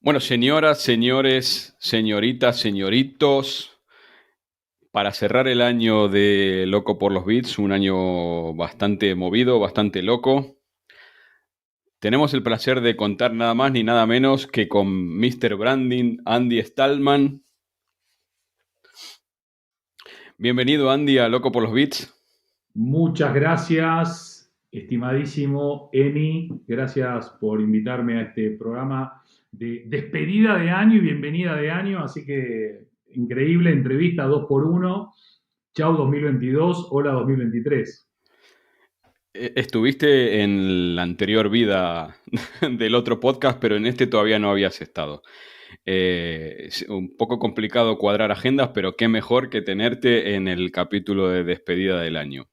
Bueno, señoras, señores, señoritas, señoritos, para cerrar el año de Loco por los Beats, un año bastante movido, bastante loco, tenemos el placer de contar nada más ni nada menos que con Mr. Branding, Andy Stallman. Bienvenido, Andy, a Loco por los Beats. Muchas gracias, estimadísimo Emi. Gracias por invitarme a este programa de despedida de año y bienvenida de año. Así que increíble entrevista 2x1. Chau 2022, hola 2023. Estuviste en la anterior vida del otro podcast, pero en este todavía no habías estado. Es un poco complicado cuadrar agendas, pero qué mejor que tenerte en el capítulo de despedida del año.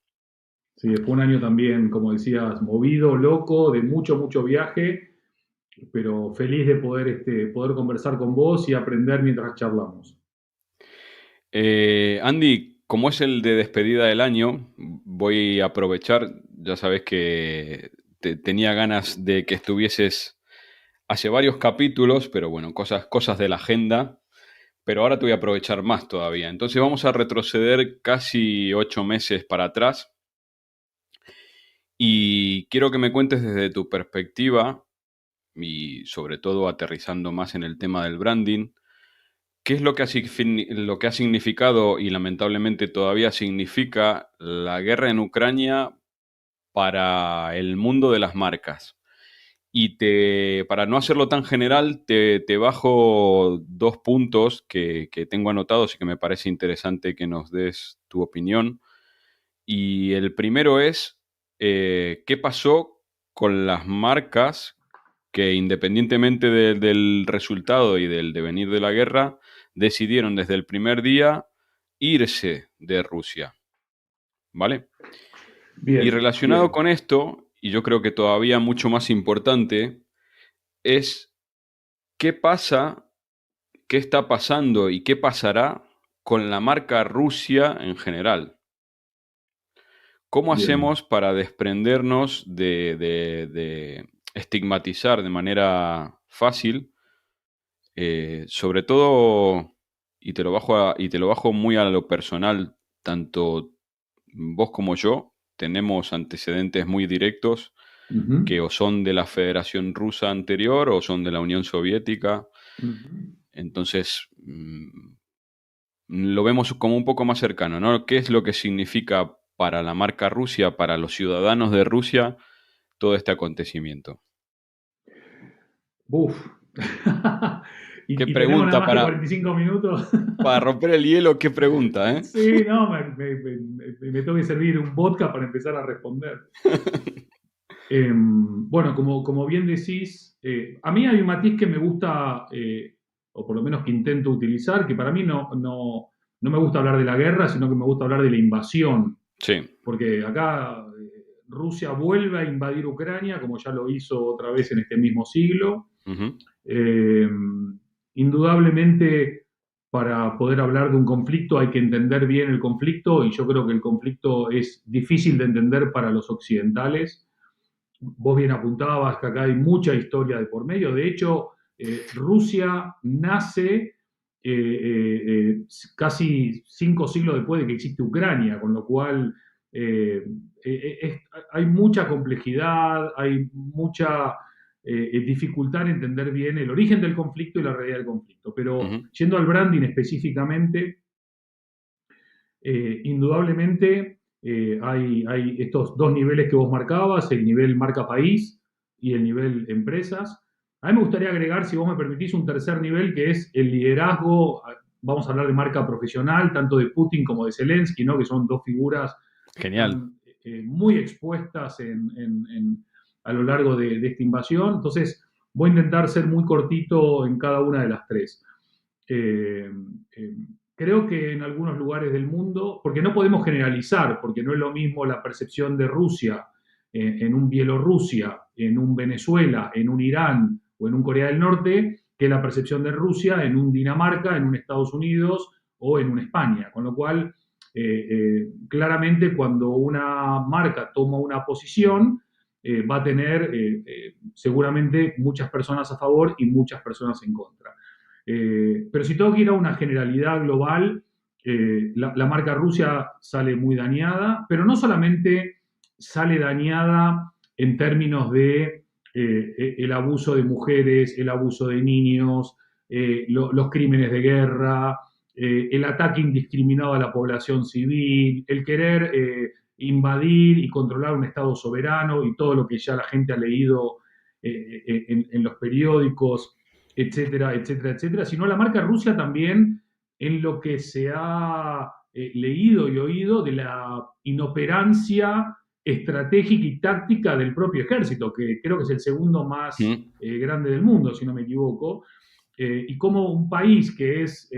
Sí, fue un año también, como decías, movido, loco, de mucho, mucho viaje, pero feliz de poder conversar con vos y aprender mientras charlamos. Andy, como es el de despedida del año, voy a aprovechar, ya sabes que tenía ganas de que estuvieses hace varios capítulos, pero bueno, cosas de la agenda, pero ahora te voy a aprovechar más todavía. Entonces vamos a retroceder casi 8 meses para atrás y quiero que me cuentes desde tu perspectiva y sobre todo aterrizando más en el tema del branding. ¿Qué es lo que ha significado y lamentablemente todavía significa la guerra en Ucrania para el mundo de las marcas? Para no hacerlo tan general, te bajo dos puntos que tengo anotados y que me parece interesante que nos des tu opinión. Y el primero es, ¿qué pasó con las marcas que independientemente del resultado y del devenir de la guerra, decidieron desde el primer día irse de Rusia? ¿Vale? Y Bien, relacionado bien. con esto, y yo creo que todavía mucho más importante, es qué pasa, qué está pasando y qué pasará con la marca Rusia en general. ¿Cómo Bien. hacemos para desprendernos de estigmatizar de manera fácil, sobre todo, y te lo bajo muy a lo personal, tanto vos como yo tenemos antecedentes muy directos Ujú, que o son de la Federación Rusa anterior o son de la Unión Soviética. ujú. Entonces, lo vemos como un poco más cercano, ¿no? ¿Qué es lo que significa para la marca Rusia, para los ciudadanos de Rusia, todo este acontecimiento? Uf. ¿Qué Y tenemos nada pregunta más que 45 minutos. para romper el hielo? ¿Qué pregunta, eh? Sí, no, me tengo que servir un vodka para empezar a responder. Bueno, como bien decís, a mí hay un matiz que me gusta, o por lo menos que intento utilizar, que para mí no me gusta hablar de la guerra, sino que me gusta hablar de la invasión. Sí. Porque acá Rusia vuelve a invadir Ucrania, como ya lo hizo otra vez en este mismo siglo. Ujú. Eh, Indudablemente, para poder hablar de un conflicto hay que entender bien el conflicto y yo creo que el conflicto es difícil de entender para los occidentales. Vos bien apuntabas que acá hay mucha historia de por medio. De hecho, Rusia nace casi 5 siglos después de que existe Ucrania, con lo cual eh, hay mucha complejidad, hay mucha dificultad en entender bien el origen del conflicto y la realidad del conflicto. Pero Ujú. yendo al branding específicamente, indudablemente hay estos dos niveles que vos marcabas, el nivel marca país y el nivel empresas. A mí me gustaría agregar, si vos me permitís, un tercer nivel que es el liderazgo. Vamos a hablar de marca profesional, tanto de Putin como de Zelensky, ¿no? Que son dos figuras que Genial. están muy expuestas a lo largo de esta invasión. Entonces, voy a intentar ser muy cortito en cada una de las tres. Eh, eh, Creo que en algunos lugares del mundo, porque no podemos generalizar, porque no es lo mismo la percepción de Rusia en un Bielorrusia, en un Venezuela, en un Irán o en un Corea del Norte, que la percepción de Rusia en un Dinamarca, en un Estados Unidos o en una España. Con lo cual, claramente cuando una marca toma una posición, va a tener seguramente muchas personas a favor y muchas personas en contra. Pero si tengo que ir a una generalidad global, la marca Rusia sale muy dañada, pero no solamente sale dañada en términos de el abuso de mujeres, el abuso de niños, los crímenes de guerra, el ataque indiscriminado a la población civil, el querer invadir y controlar un Estado soberano y todo lo que ya la gente ha leído en los periódicos, etcétera, etcétera, etcétera, sino la marca Rusia también en lo que se ha leído y oído de la inoperancia estratégica y táctica del propio ejército, que creo que es el segundo más Mm. grande del mundo, si no me equivoco, y como un país que es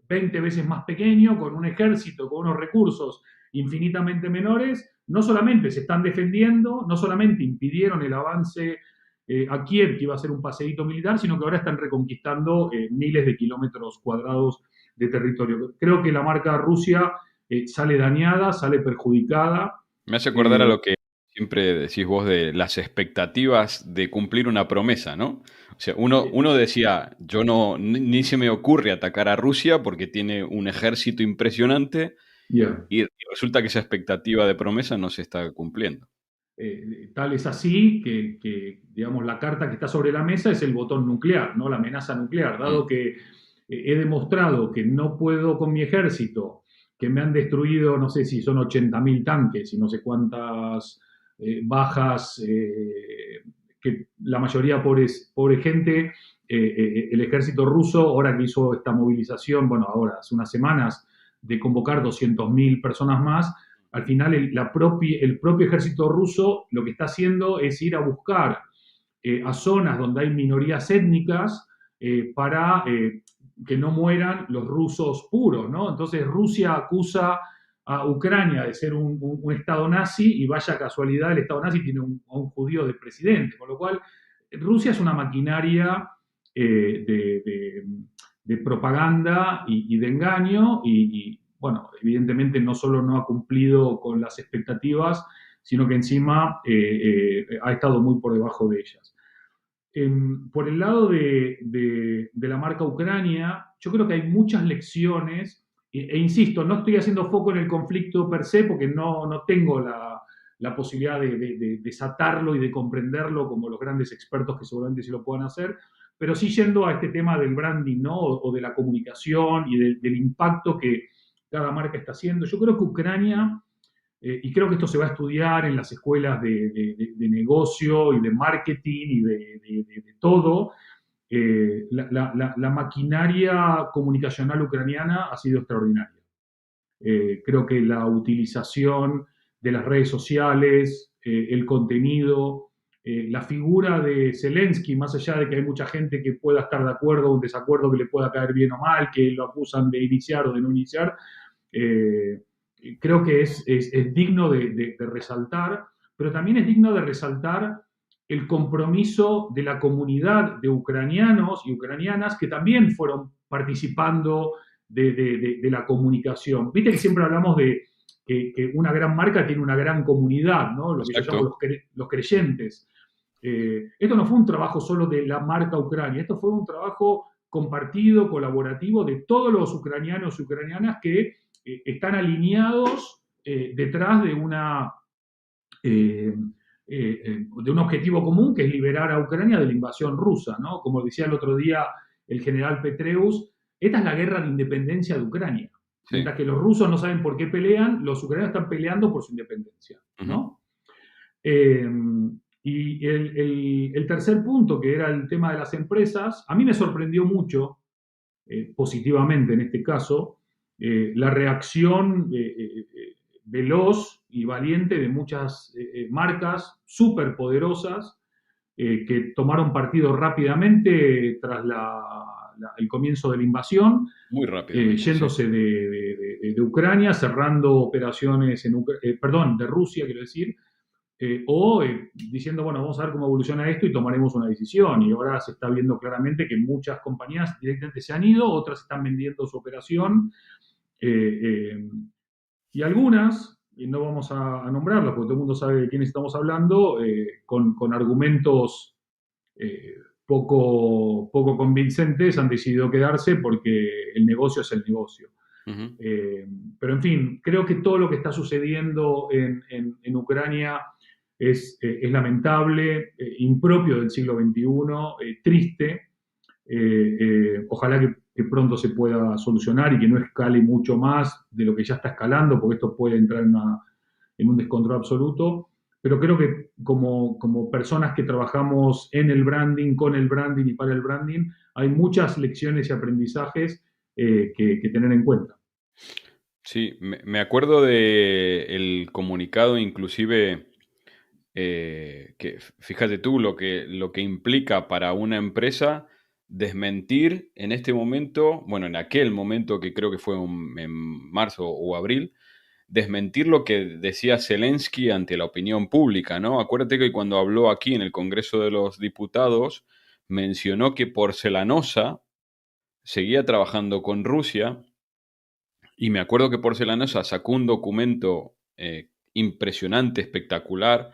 20 veces más pequeño, con un ejército, con unos recursos infinitamente menores, no solamente se están defendiendo, no solamente impidieron el avance a Kiev, que iba a ser un paseíto militar, sino que ahora están reconquistando miles de kilómetros cuadrados de territorio. Creo que la marca Rusia sale dañada, sale perjudicada. Me hace acordar a Eh, lo que siempre decís vos de las expectativas de cumplir una promesa, ¿no? O sea, uno decía, yo no, ni se me ocurre atacar a Rusia porque tiene un ejército impresionante yeah. y resulta que esa expectativa de promesa no se está cumpliendo. Tal es así que, digamos, la carta que está sobre la mesa es el botón nuclear, ¿no? La amenaza nuclear, Mm. dado que he demostrado que no puedo con mi ejército, que me han destruido, no sé si son 80.000 tanques y no sé cuántas bajas, que la mayoría pobre gente, el ejército ruso, ahora que hizo esta movilización, bueno, ahora hace unas semanas, de convocar 200.000 personas más, al final el propio ejército ruso lo que está haciendo es ir a buscar a zonas donde hay minorías étnicas para que no mueran los rusos puros, ¿no? Entonces Rusia acusa a Ucrania de ser un Estado nazi y vaya casualidad, el Estado nazi tiene a un judío de presidente, con lo cual Rusia es una maquinaria de propaganda y de engaño y, bueno, evidentemente no solo no ha cumplido con las expectativas, sino que encima ha estado muy por debajo de ellas. Por el lado de la marca Ucrania, yo creo que hay muchas lecciones, insisto, no estoy haciendo foco en el conflicto per se porque no tengo la posibilidad de desatarlo y de comprenderlo como los grandes expertos que seguramente sí lo puedan hacer, pero sí yendo a este tema del branding, ¿no? O de la comunicación y del impacto que cada marca está haciendo. Yo creo que Ucrania y creo que esto se va a estudiar en las escuelas de negocio y de marketing y de todo. La maquinaria comunicacional ucraniana ha sido extraordinaria. Creo que la utilización de las redes sociales, el contenido, la figura de Zelensky, más allá de que hay mucha gente que pueda estar de acuerdo o en desacuerdo, que le pueda caer bien o mal, que lo acusan de iniciar o de no iniciar, eh, creo que es digno de resaltar, pero también es digno de resaltar el compromiso de la comunidad de ucranianos y ucranianas que también fueron participando de la comunicación. Viste que siempre hablamos de que una gran marca tiene una gran comunidad, ¿no? Lo que yo llamo Exacto. los creyentes. Esto no fue un trabajo solo de la marca Ucrania, esto fue un trabajo compartido, colaborativo de todos los ucranianos y ucranianas que están alineados detrás eh, de un objetivo común que es liberar a Ucrania de la invasión rusa, ¿no? Como decía el otro día el general Petreus, esta es la guerra de independencia de Ucrania. Sí. Mientras que los rusos no saben por qué pelean, los ucranianos están peleando por su independencia, Ujú. ¿no? Eh, y el tercer punto, que era el tema de las empresas, a mí me sorprendió mucho, positivamente en este caso, la reacción veloz y valiente de muchas marcas súper poderosas que tomaron partido rápidamente tras el comienzo de la invasión, Muy rápidamente, sí. yéndose de Ucrania, cerrando operaciones perdón, de Rusia, quiero decir, o diciendo, bueno, vamos a ver cómo evoluciona esto y tomaremos una decisión. Y ahora se está viendo claramente que muchas compañías directamente se han ido, otras están vendiendo su operación, eh, y algunas, y no vamos a nombrarlos porque todo el mundo sabe de quién estamos hablando, con argumentos eh, poco convincentes, han decidido quedarse porque el negocio es el negocio. Ujú. Eh, pero en fin, creo que todo lo que está sucediendo en Ucrania es lamentable, impropio del siglo XXI, triste. Ojalá que pronto se pueda solucionar y que no escale mucho más de lo que ya está escalando, porque esto puede entrar en un descontrol absoluto. Pero creo que como personas que trabajamos en el branding, con el branding y para el branding, hay muchas lecciones y aprendizajes que tener en cuenta. Sí, me acuerdo de el comunicado inclusive que fíjate tú lo que implica para una empresa desmentir en este momento, bueno, en aquel momento que creo que fue en marzo o abril, desmentir lo que decía Zelensky ante la opinión pública, ¿no? Acuérdate que cuando habló aquí en el Congreso de los Diputados, mencionó que Porcelanosa seguía trabajando con Rusia y me acuerdo que Porcelanosa sacó un documento impresionante, espectacular,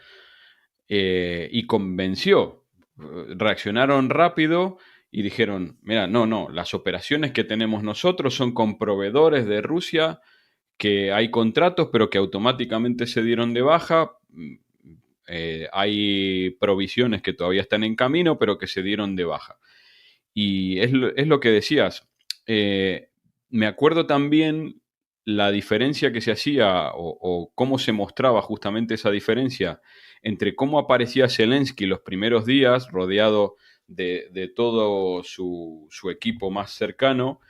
y convenció. Reaccionaron rápido y dijeron, mira, no, no, las operaciones que tenemos nosotros son con proveedores de Rusia, que hay contratos, pero que automáticamente se dieron de baja. Hay provisiones que todavía están en camino, pero que se dieron de baja. Y es lo que decías. Eh, Me acuerdo también la diferencia que se hacía o cómo se mostraba justamente esa diferencia entre cómo aparecía Zelensky los primeros días rodeado de todo su equipo más cercano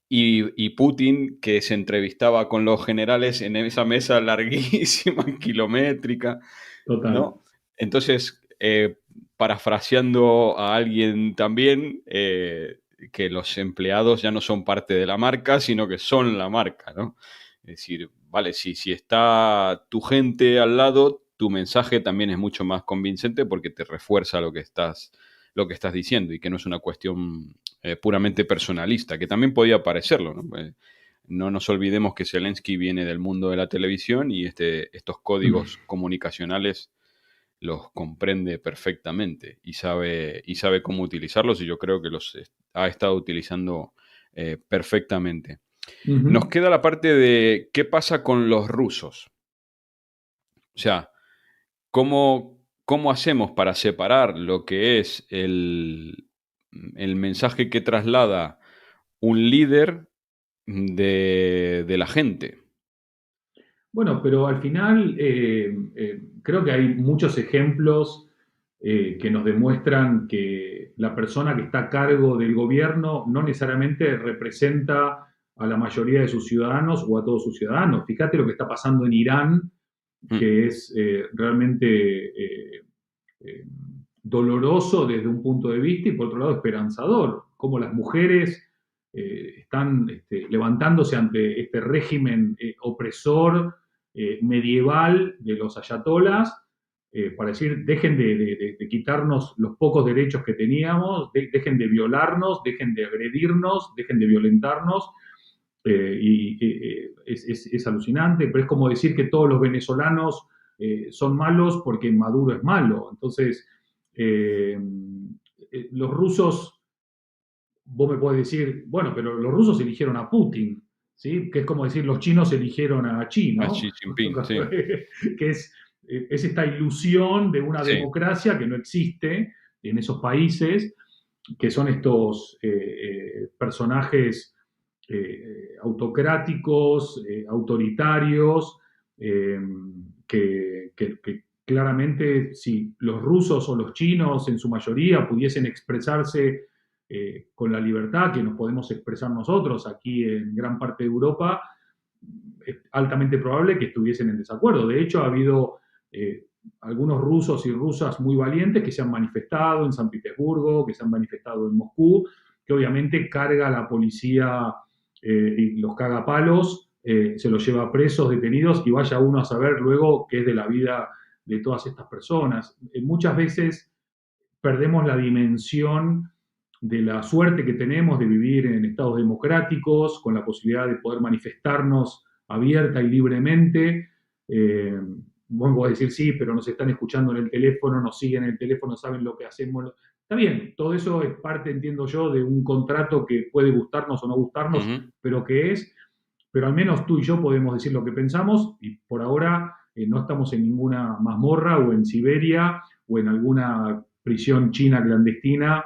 y Putin que se entrevistaba con los generales en esa mesa larguísima, kilométrica, Total. ¿no? Entonces, parafraseando a alguien también, que los empleados ya no son parte de la marca, sino que son la marca, ¿no? Es decir, vale, si está tu gente al lado, tu mensaje también es mucho más convincente porque te refuerza lo que estás diciendo y que no es una cuestión puramente personalista, que también podía parecerlo, ¿no? No nos olvidemos que Zelensky viene del mundo de la televisión y estos códigos comunicacionales los comprende perfectamente y sabe cómo utilizarlos y yo creo que los ha estado utilizando perfectamente. Nos Ujú. queda la parte de qué pasa con los rusos. O sea, cómo hacemos para separar lo que es el mensaje que traslada un líder de la gente. Bueno, pero al final creo que hay muchos ejemplos que nos demuestran que la persona que está a cargo del gobierno no necesariamente representa a la mayoría de sus ciudadanos o a todos sus ciudadanos. Fíjate lo que está pasando en Irán, Mm, que es realmente eh, doloroso desde un punto de vista y por otro lado esperanzador, cómo las mujeres están levantándose ante este régimen opresor medieval de los ayatolas, para decir, dejen de quitarnos los pocos derechos que teníamos, dejen de violarnos, dejen de agredirnos, dejen de violentarnos. Es alucinante, pero es como decir que todos los venezolanos son malos porque Maduro es malo. Entonces, eh, los rusos, vos me podés decir, bueno, pero los rusos eligieron a Putin, ¿sí? Que es como decir los chinos eligieron a Xi, a ¿no? Xi Jinping, sí, Que es esta ilusión de una sí. democracia que no existe en esos países, que son estos personajes autocráticos, autoritarios, eh, que claramente si los rusos o los chinos en su mayoría pudiesen expresarse con la libertad que nos podemos expresar nosotros aquí en gran parte de Europa, es altamente probable que estuviesen en desacuerdo. De hecho, ha habido algunos rusos y rusas muy valientes que se han manifestado en San Petersburgo, que se han manifestado en Moscú, que obviamente carga a la policía y los cagapalos, se los lleva presos, detenidos, y vaya uno a saber luego qué es de la vida de todas estas personas. Muchas veces perdemos la dimensión de la suerte que tenemos de vivir en estados democráticos, con la posibilidad de poder manifestarnos abierta y libremente, Eh, Vos podés decir, sí, pero nos están escuchando en el teléfono, nos siguen en el teléfono, saben lo que hacemos. Está bien, todo eso es parte, entiendo yo, de un contrato que puede gustarnos o no gustarnos, Ujú, pero que es, pero al menos tú y yo podemos decir lo que pensamos y por ahora no estamos en ninguna mazmorra o en Siberia o en alguna prisión china clandestina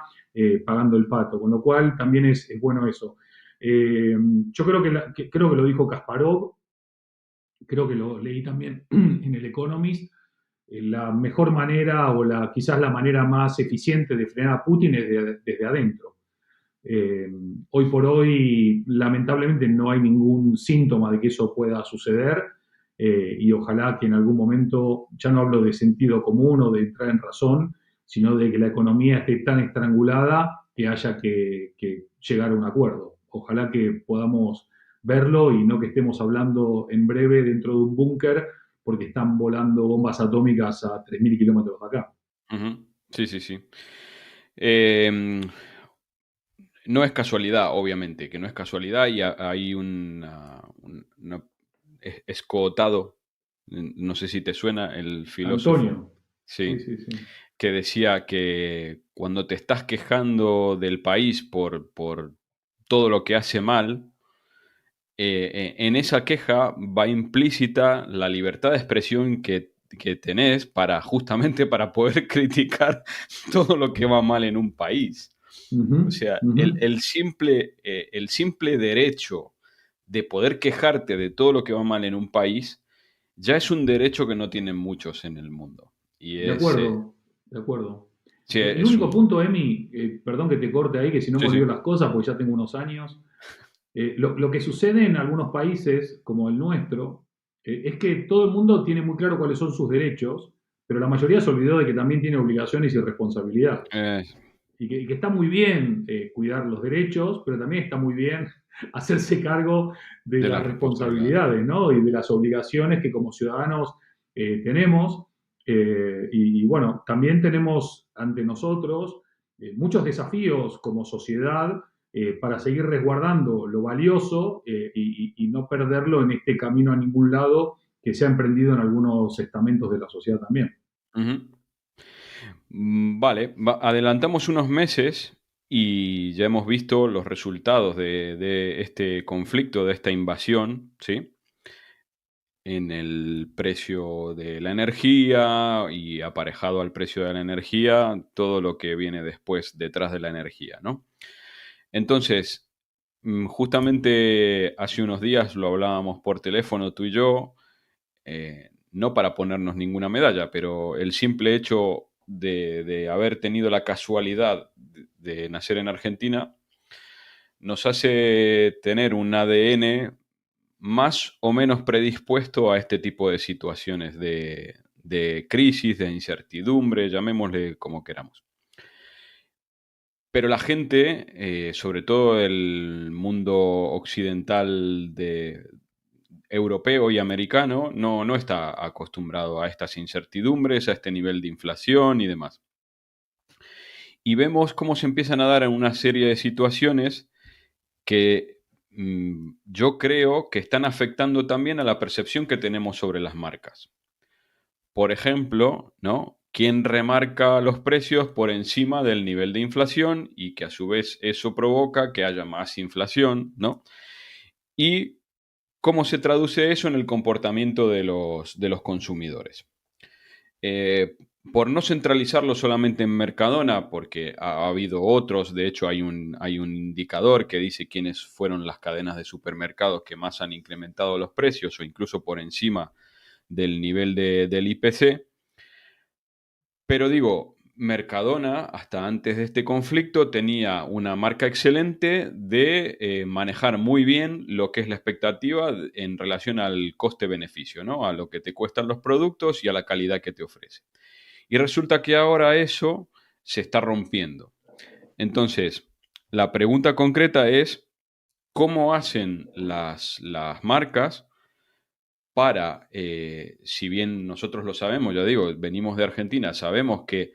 pagando el pato, con lo cual también es bueno eso. Yo creo creo que lo dijo Kasparov, creo que lo leí también en el Economist, la mejor manera o quizás la manera más eficiente de frenar a Putin es desde adentro. Eh, Hoy por hoy, lamentablemente, no hay ningún síntoma de que eso pueda suceder y ojalá que en algún momento, ya no hablo de sentido común o de entrar en razón, sino de que la economía esté tan estrangulada que haya que llegar a un acuerdo. Ojalá que podamos verlo y no que estemos hablando en breve dentro de un búnker porque están volando bombas atómicas a 3.000 kilómetros de acá. ujú. Sí, sí, sí. Em, no es casualidad, obviamente, que no es casualidad y hay es Escotado, no sé si te suena, el filósofo, Antonio, sí, sí, sí, sí. que decía que cuando te estás quejando del país por todo lo que hace mal, en esa queja va implícita la libertad de expresión que tenés para justamente para poder criticar todo lo que va mal en un país. Ujú, O sea, ujú. el simple derecho de poder quejarte de todo lo que va mal en un país ya es un derecho que no tienen muchos en el mundo. Y De acuerdo, de acuerdo. sí, El es único un... punto, Emi, perdón que te corte ahí, que si no me Sí, sí. olvido las cosas, porque ya tengo unos años. Lo que sucede en algunos países, como el nuestro, es que todo el mundo tiene muy claro cuáles son sus derechos, pero la mayoría se olvidó de que también tiene obligaciones y responsabilidades. Eh, Y que está muy bien cuidar los derechos, pero también está muy bien hacerse cargo de de las las responsabilidades. responsabilidades, ¿no? Y de las obligaciones que como ciudadanos tenemos. Y bueno, también tenemos ante nosotros muchos desafíos como sociedad para seguir resguardando lo valioso y no perderlo en este camino a ningún lado que se ha emprendido en algunos estamentos de la sociedad también. Ujú. Vale, adelantamos unos meses y ya hemos visto los resultados de este conflicto, de esta invasión, ¿sí? En el precio de la energía y aparejado al precio de la energía, todo lo que viene después detrás de la energía, ¿no? Entonces, justamente hace unos días lo hablábamos por teléfono tú y yo, no para ponernos ninguna medalla, pero el simple hecho de haber tenido la casualidad de nacer en Argentina nos hace tener un ADN más o menos predispuesto a este tipo de situaciones de crisis, de incertidumbre, llamémosle como queramos. Pero la gente, sobre todo el mundo occidental europeo y americano, no está acostumbrado a estas incertidumbres, a este nivel de inflación y demás. Y vemos cómo se empiezan a dar en una serie de situaciones que yo creo que están afectando también a la percepción que tenemos sobre las marcas. Por ejemplo, ¿no? ¿Quién remarca los precios por encima del nivel de inflación y que a su vez eso provoca que haya más inflación, ¿no? Y cómo se traduce eso en el comportamiento de los consumidores. Eh, por no centralizarlo solamente en Mercadona, porque ha habido otros, de hecho hay un indicador que dice quiénes fueron las cadenas de supermercados que más han incrementado los precios o incluso por encima del nivel del IPC. Pero digo, Mercadona, hasta antes de este conflicto, tenía una marca excelente de manejar muy bien lo que es la expectativa en relación al coste-beneficio, ¿no? A lo que te cuestan los productos y a la calidad que te ofrece. Y resulta que ahora eso se está rompiendo. Entonces, la pregunta concreta es, ¿cómo hacen las marcas para, si bien nosotros lo sabemos, ya digo, venimos de Argentina, sabemos que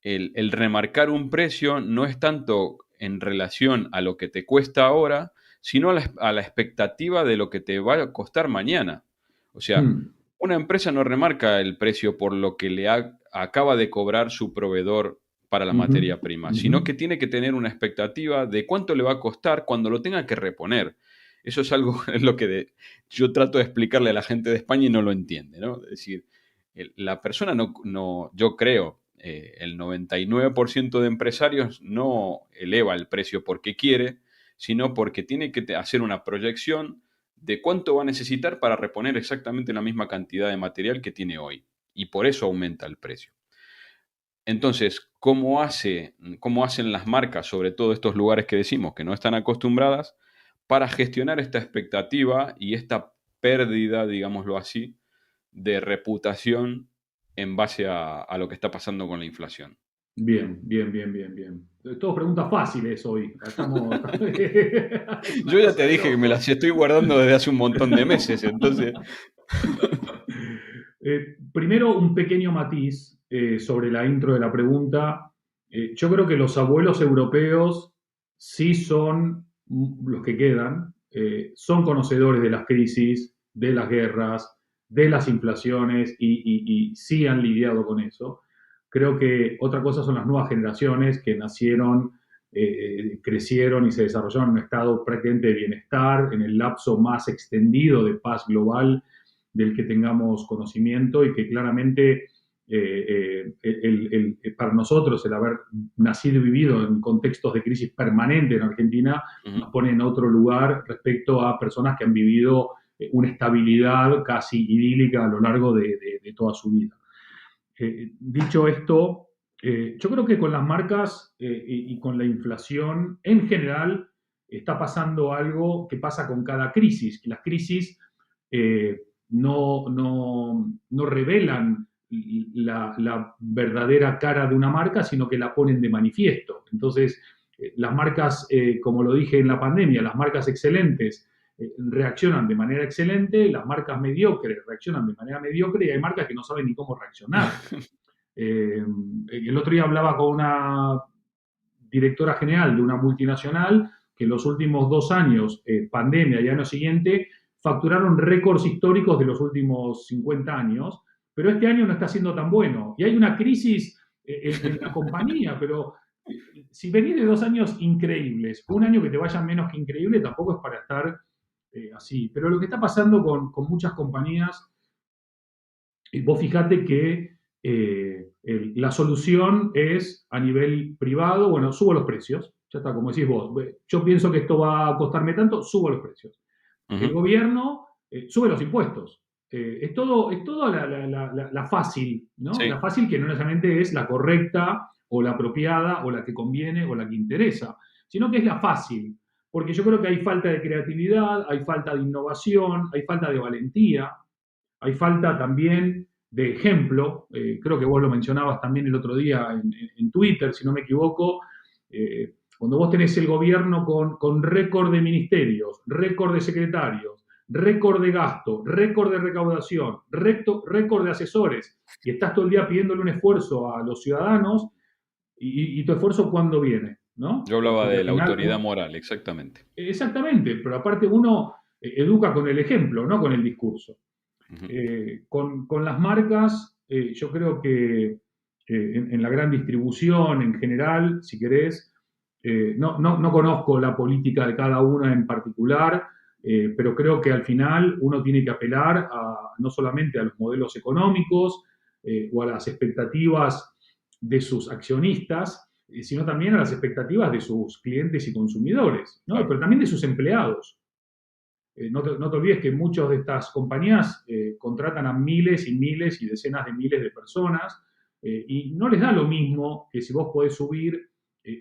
el remarcar un precio no es tanto en relación a lo que te cuesta ahora, sino a la expectativa de lo que te va a costar mañana. O sea, Hmm. una empresa no remarca el precio por lo que acaba de cobrar su proveedor para la Ujú, materia prima, ujú. sino que tiene que tener una expectativa de cuánto le va a costar cuando lo tenga que reponer. Eso es algo, es lo que yo trato de explicarle a la gente de España y no lo entiende, ¿no? Es decir, la persona yo creo, el 99% de empresarios no eleva el precio porque quiere, sino porque tiene que hacer una proyección de cuánto va a necesitar para reponer exactamente la misma cantidad de material que tiene hoy. Y por eso aumenta el precio. Entonces, cómo hacen las marcas, sobre todo estos lugares que decimos que no están acostumbradas, para gestionar esta expectativa y esta pérdida, digámoslo así, de reputación en base a lo que está pasando con la inflación? Bien, bien, bien, bien, bien. Todos preguntas fáciles hoy. Estamos... es una Yo ya cosa te de dije que me loco. las estoy guardando desde hace un montón de meses, entonces... Primero, un pequeño matiz sobre la intro de la pregunta. Yo creo que los abuelos europeos sí son, los que quedan, son conocedores de las crisis, de las guerras, de las inflaciones y sí han lidiado con eso. Creo que otra cosa son las nuevas generaciones que nacieron, crecieron y se desarrollaron en un estado prácticamente de bienestar, en el lapso más extendido de paz global del que tengamos conocimiento y que claramente para nosotros el haber nacido y vivido en contextos de crisis permanente en Argentina nos Ujú. pone en otro lugar respecto a personas que han vivido una estabilidad casi idílica a lo largo de toda su vida. Dicho esto, yo creo que con las marcas y con la inflación en general está pasando algo que pasa con cada crisis, que las crisis eh, no revelan la verdadera cara de una marca, sino que la ponen de manifiesto. Entonces, las marcas, como lo dije en la pandemia, las marcas excelentes reaccionan de manera excelente, las marcas mediocres reaccionan de manera mediocre y hay marcas que no saben ni cómo reaccionar. El otro día hablaba con una directora general de una multinacional que en los últimos 2 años, pandemia y año siguiente, facturaron récords históricos de los últimos 50 años, pero este año no está siendo tan bueno. Y hay una crisis en la compañía, pero si venís de 2 años increíbles, un año que te vaya menos que increíble, tampoco es para estar así. Pero lo que está pasando con muchas compañías, vos fijate que la solución es a nivel privado, bueno, subo los precios, ya está, como decís vos, yo pienso que esto va a costarme tanto, subo los precios. El Ujú. gobierno sube los impuestos. Es todo la fácil, ¿no? La Sí. fácil que no necesariamente es la correcta o la apropiada o la que conviene o la que interesa, sino que es la fácil. Porque yo creo que hay falta de creatividad, hay falta de innovación, hay falta de valentía, hay falta también de ejemplo, creo que vos lo mencionabas también el otro día en Twitter, si no me equivoco, cuando vos tenés el gobierno con récord de ministerios, récord de secretarios, récord de gasto, récord de recaudación, récord de asesores, y estás todo el día pidiéndole un esfuerzo a los ciudadanos, y tu esfuerzo cuándo viene, ¿no? Yo hablaba Porque de al la final, autoridad moral, exactamente. exactamente, pero aparte uno educa con el ejemplo, no con el discurso. Ujú. Con las marcas, yo creo que en la gran distribución en general, si querés, no conozco la política de cada una en particular, pero creo que al final uno tiene que apelar no solamente a los modelos económicos o a las expectativas de sus accionistas, sino también a las expectativas de sus clientes y consumidores, ¿no? Claro. Pero también de sus empleados. No te olvides que muchas de estas compañías contratan a miles y miles y decenas de miles de personas y no les da lo mismo que si vos podés subir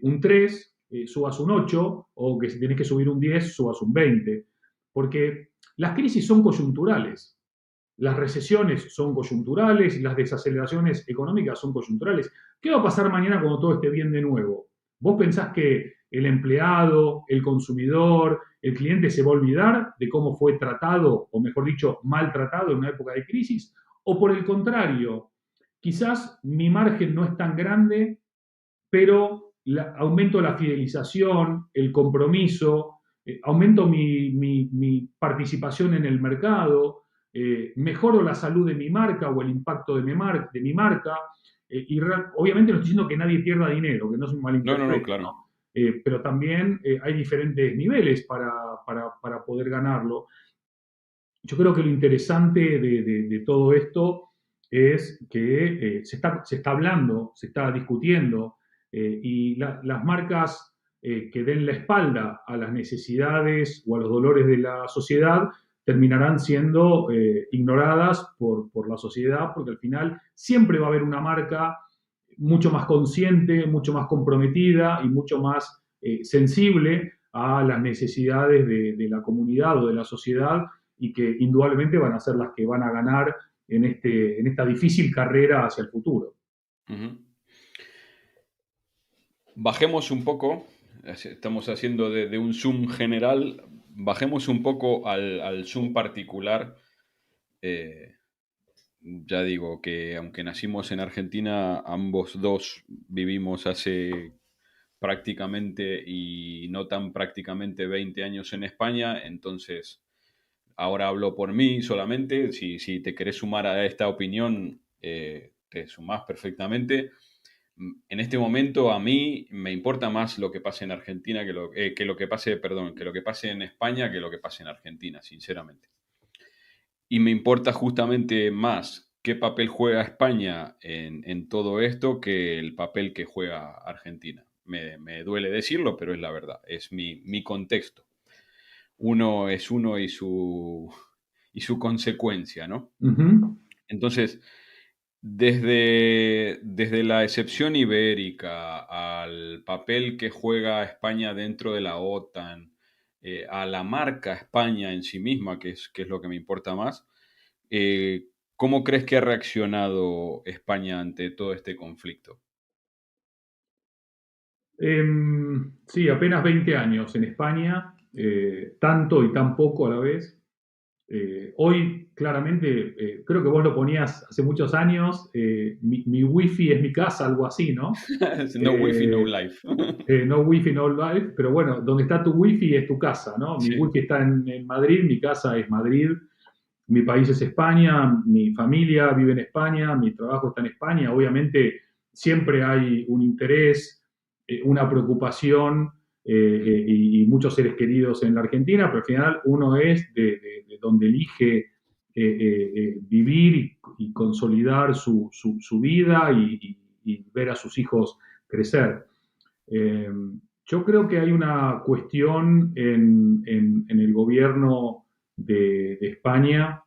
un 3 subas un 8 o que si tenés que subir un 10 subas un 20 porque las crisis son coyunturales. Las recesiones son coyunturales, las desaceleraciones económicas son coyunturales. ¿Qué va a pasar mañana cuando todo esté bien de nuevo? ¿Vos pensás que el empleado, el consumidor, el cliente se va a olvidar de cómo fue tratado, o mejor dicho, maltratado en una época de crisis? ¿O por el contrario, quizás mi margen no es tan grande, pero aumento la fidelización, el compromiso, aumento mi participación en el mercado, mejoro la salud de mi marca o el impacto de mi marca. Obviamente no estoy diciendo que nadie pierda dinero, que no se No, no, no, malinterprete, claro. ¿no? Pero también hay diferentes niveles para poder ganarlo. Yo creo que lo interesante de todo esto es que se está hablando, se está discutiendo, y las marcas que den la espalda a las necesidades o a los dolores de la sociedad terminarán siendo ignoradas por la sociedad, porque al final siempre va a haber una marca mucho más consciente, mucho más comprometida y mucho más sensible a las necesidades de la comunidad o de la sociedad, y que indudablemente van a ser las que van a ganar en esta difícil carrera hacia el futuro. Ujú. Bajemos un poco, estamos haciendo de un zoom general, bajemos un poco al zoom particular. Eh, ya digo que aunque nacimos en Argentina, ambos dos vivimos hace prácticamente y no tan prácticamente 20 años en España, entonces ahora hablo por mí solamente, si te querés sumar a esta opinión, te sumás perfectamente. En este momento a mí me importa más lo que pase en Argentina que lo que pase, perdón, que lo que pase en España que lo que pase en Argentina, sinceramente. Y me importa justamente más qué papel juega España en todo esto que el papel que juega Argentina. Me duele decirlo, pero es la verdad, es mi contexto. Uno es uno y su consecuencia, ¿no? Uh -huh. Entonces, desde la excepción ibérica al papel que juega España dentro de la OTAN, a la marca España en sí misma, que es lo que me importa más, ¿cómo crees que ha reaccionado España ante todo este conflicto? Sí, apenas 20 años en España, tanto y tan poco a la vez. Hoy, claramente, creo que vos lo ponías hace muchos años, mi wifi es mi casa, algo así, ¿no? No wifi, no Eh, life. no wifi, no life, pero bueno, donde está tu wifi es tu casa, ¿no? Mi Sí. wifi está en Madrid, mi casa es Madrid, mi país es España, mi familia vive en España, mi trabajo está en España. Obviamente siempre hay un interés, una preocupación, y muchos seres queridos en la Argentina, pero al final uno es de donde elige vivir y consolidar su vida y ver a sus hijos crecer. Eh, yo creo que hay una cuestión en el gobierno de España,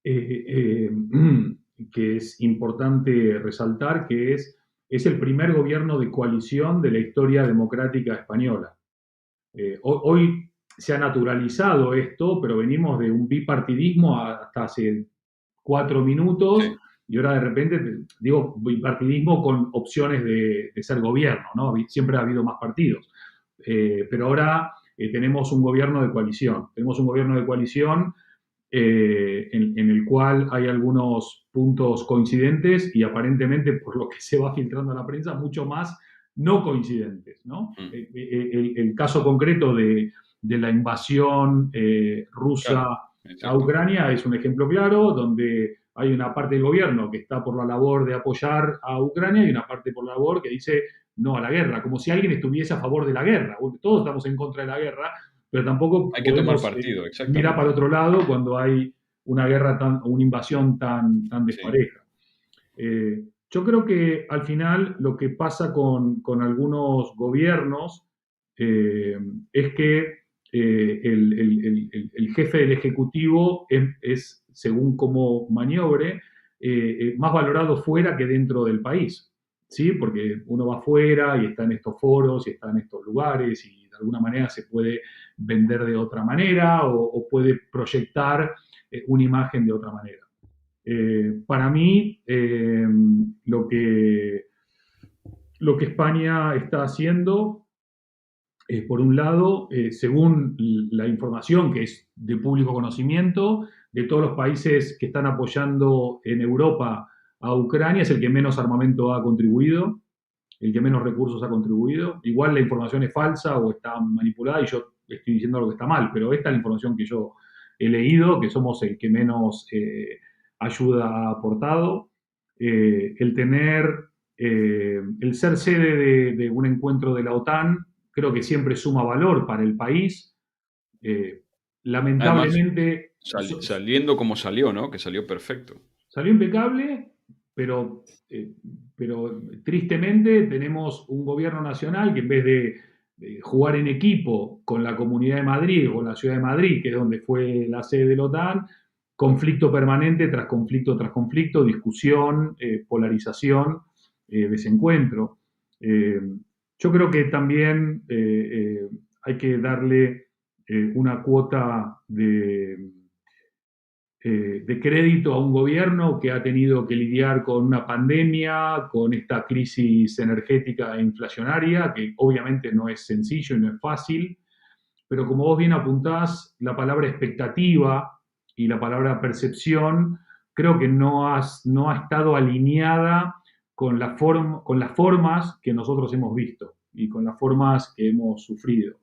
eh, que es importante resaltar, que es el primer gobierno de coalición de la historia democrática española. Hoy se ha naturalizado esto, pero venimos de un bipartidismo hasta hace 4 minutos, Sí. y ahora de repente, digo, bipartidismo con opciones de ser gobierno, ¿no? Siempre ha habido más partidos. Pero ahora tenemos un gobierno de coalición. Tenemos un gobierno de coalición en el cual hay algunos puntos coincidentes y aparentemente, por lo que se va filtrando a la prensa, mucho más no coincidentes, ¿no? Mm. El caso concreto de la invasión rusa Claro, a exacto. Ucrania es un ejemplo claro, donde hay una parte del gobierno que está por la labor de apoyar a Ucrania y una parte por la labor que dice no a la guerra, como si alguien estuviese a favor de la guerra. Todos estamos en contra de la guerra, pero tampoco Hay que tomar podemos partido, mirar para exactamente. otro lado cuando hay una guerra o una invasión tan Sí. despareja. Yo creo que al final lo que pasa con algunos gobiernos eh, es que el jefe del Ejecutivo según cómo maniobre, más valorado fuera que dentro del país, ¿sí? Porque uno va fuera y está en estos foros y está en estos lugares y de alguna manera se puede vender de otra manera o puede proyectar una imagen de otra manera. Para mí, lo que España está haciendo, por un lado, según la información que es de público conocimiento, de todos los países que están apoyando en Europa a Ucrania, es el que menos armamento ha contribuido, el que menos recursos ha contribuido. Igual la información es falsa o está manipulada y yo estoy diciendo algo que está mal, pero esta es la información he leído, que somos el que menos ayuda ha aportado. El tener, el ser sede de un encuentro de la OTAN, creo que siempre suma valor para el país. Eh, Además, Lamentablemente saliendo como salió, ¿no? Que salió perfecto. salió impecable, pero, eh, pero tristemente tenemos un gobierno nacional que en vez de jugar en equipo con la Comunidad de Madrid o con la Ciudad de Madrid, que es donde fue la sede de la OTAN, conflicto permanente tras conflicto, discusión, polarización, desencuentro. Eh, yo creo que también hay que darle una cuota de crédito a un gobierno que ha tenido que lidiar con una pandemia, con esta crisis energética e inflacionaria, que obviamente no es sencillo y no es fácil, pero como vos bien apuntás, la palabra expectativa y la palabra percepción creo que no ha estado alineada con las formas que nosotros hemos visto y con las formas que hemos sufrido.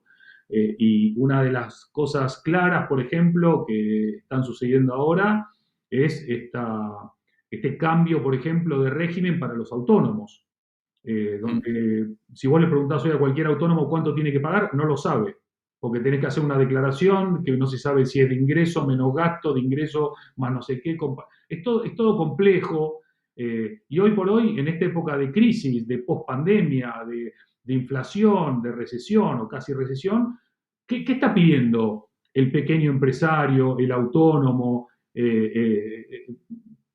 Y una de las cosas claras, por ejemplo, que están sucediendo ahora es este cambio, por ejemplo, de régimen para los autónomos, Mm. donde si vos le preguntás hoy a cualquier autónomo cuánto tiene que pagar, no lo sabe, porque tenés que hacer una declaración que no se sabe si es de ingreso, menos gasto, de ingreso, más no sé qué. Es todo complejo, y hoy por hoy, en esta época de crisis, de pospandemia, de inflación, de recesión o casi recesión, ¿qué está pidiendo el pequeño empresario, el autónomo?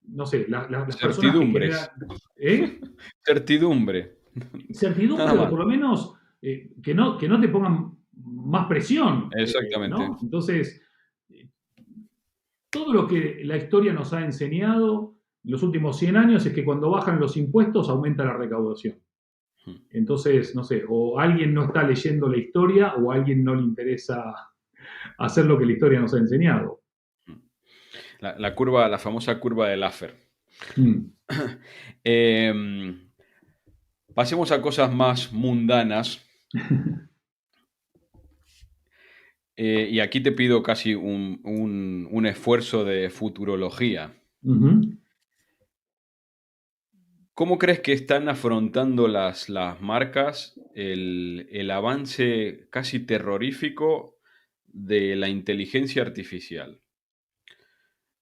No sé, las personas que generan. Certidumbres. ¿Eh? Certidumbre. Nada Certidumbre o más. por lo menos que no te pongan más presión, Exactamente. ¿no? Entonces, eh, todo lo que la historia nos ha enseñado los últimos 100 años es que cuando bajan los impuestos aumenta la recaudación. Mm. Entonces, no sé, o alguien no está leyendo la historia o a alguien no le interesa hacer lo que la historia nos ha enseñado. La curva, la famosa curva de Laffer. Mm. Em, Pasemos a cosas más mundanas. Y aquí te pido casi un esfuerzo de futurología. Ujú. ¿Cómo crees que están afrontando las marcas el avance casi terrorífico de la inteligencia artificial?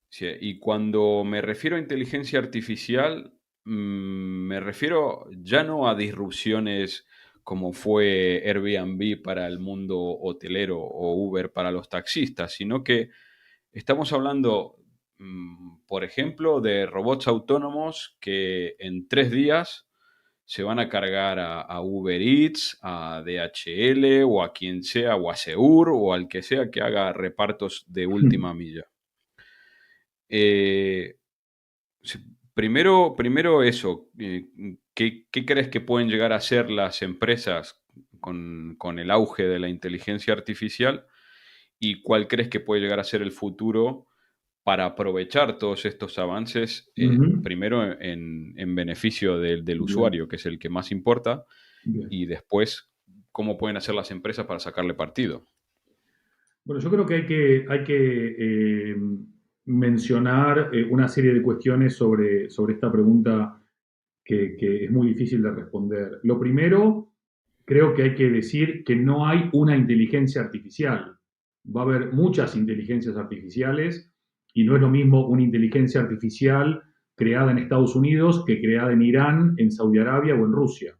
Sí, y cuando me refiero a inteligencia artificial, me refiero ya no a disrupciones como fue Airbnb para el mundo hotelero o Uber para los taxistas, sino que estamos hablando, por ejemplo, de robots autónomos que en 3 días se van a cargar a Uber Eats, a DHL o a quien sea, o a Seur o al que sea que haga repartos de última milla. Eh, Sí, primero eso, ¿qué crees que pueden llegar a ser las empresas con el auge de la inteligencia artificial? ¿Y cuál crees que puede llegar a ser el futuro para aprovechar todos estos avances, Ujú. primero en beneficio del Bien, usuario, que es el que más importa, bien. y después cómo pueden hacer las empresas para sacarle partido? Bueno, yo creo que hay que mencionar una serie de cuestiones sobre esta pregunta que es muy difícil de responder. Lo primero, creo que hay que decir que no hay una inteligencia artificial. Va a haber muchas inteligencias artificiales y no es lo mismo una inteligencia artificial creada en Estados Unidos que creada en Irán, en Saudi Arabia o en Rusia.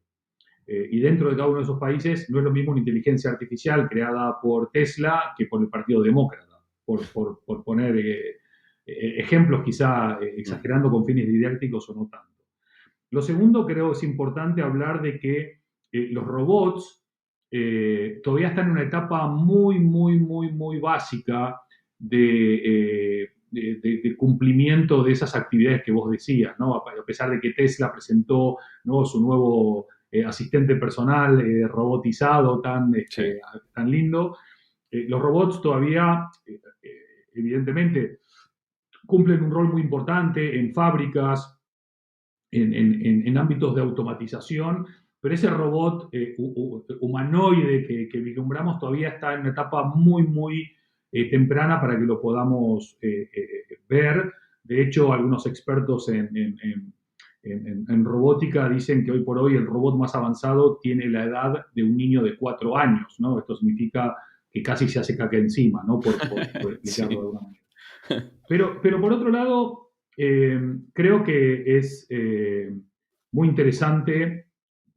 Y dentro de cada uno de esos países no es lo mismo una inteligencia artificial creada por Tesla que por el Partido Demócrata, por poner ejemplos quizá Mm. exagerando con fines didácticos o no tanto. Lo segundo, creo es importante hablar de que los robots todavía están en una etapa muy, muy, muy, muy básica de cumplimiento de esas actividades que vos decías, ¿no? A pesar de que Tesla presentó, ¿no?, su nuevo asistente personal robotizado Sí. tan lindo, los robots todavía, evidentemente, cumplen un rol muy importante en fábricas, en ámbitos de automatización, pero ese robot humanoide que vislumbramos todavía está en una etapa muy, muy temprana para que lo podamos ver. De hecho, algunos expertos en robótica dicen que hoy por hoy el robot más avanzado tiene la edad de un niño de 4 años, ¿no? Esto significa que casi se hace caca encima, ¿no? Por explicarlo de Sí. alguna manera. Pero por otro lado, creo que es muy interesante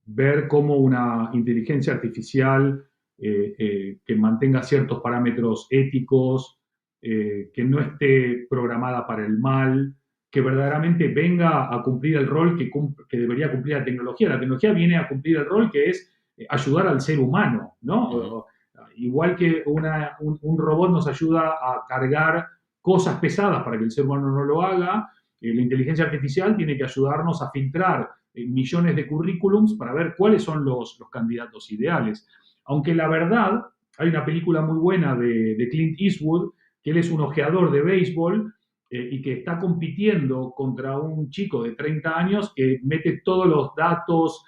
ver cómo una inteligencia artificial que mantenga ciertos parámetros éticos, que no esté programada para el mal, que verdaderamente venga a cumplir el rol que debería cumplir la tecnología. La tecnología viene a cumplir el rol que es ayudar al ser humano, ¿no? Ujú. Igual que un robot nos ayuda a cargar cosas pesadas para que el ser humano no lo haga, la inteligencia artificial tiene que ayudarnos a filtrar millones de currículums para ver cuáles son los candidatos ideales. Aunque la verdad, hay una película muy buena de Clint Eastwood, que él es un ojeador de béisbol y que está compitiendo contra un chico de 30 años que mete todos los datos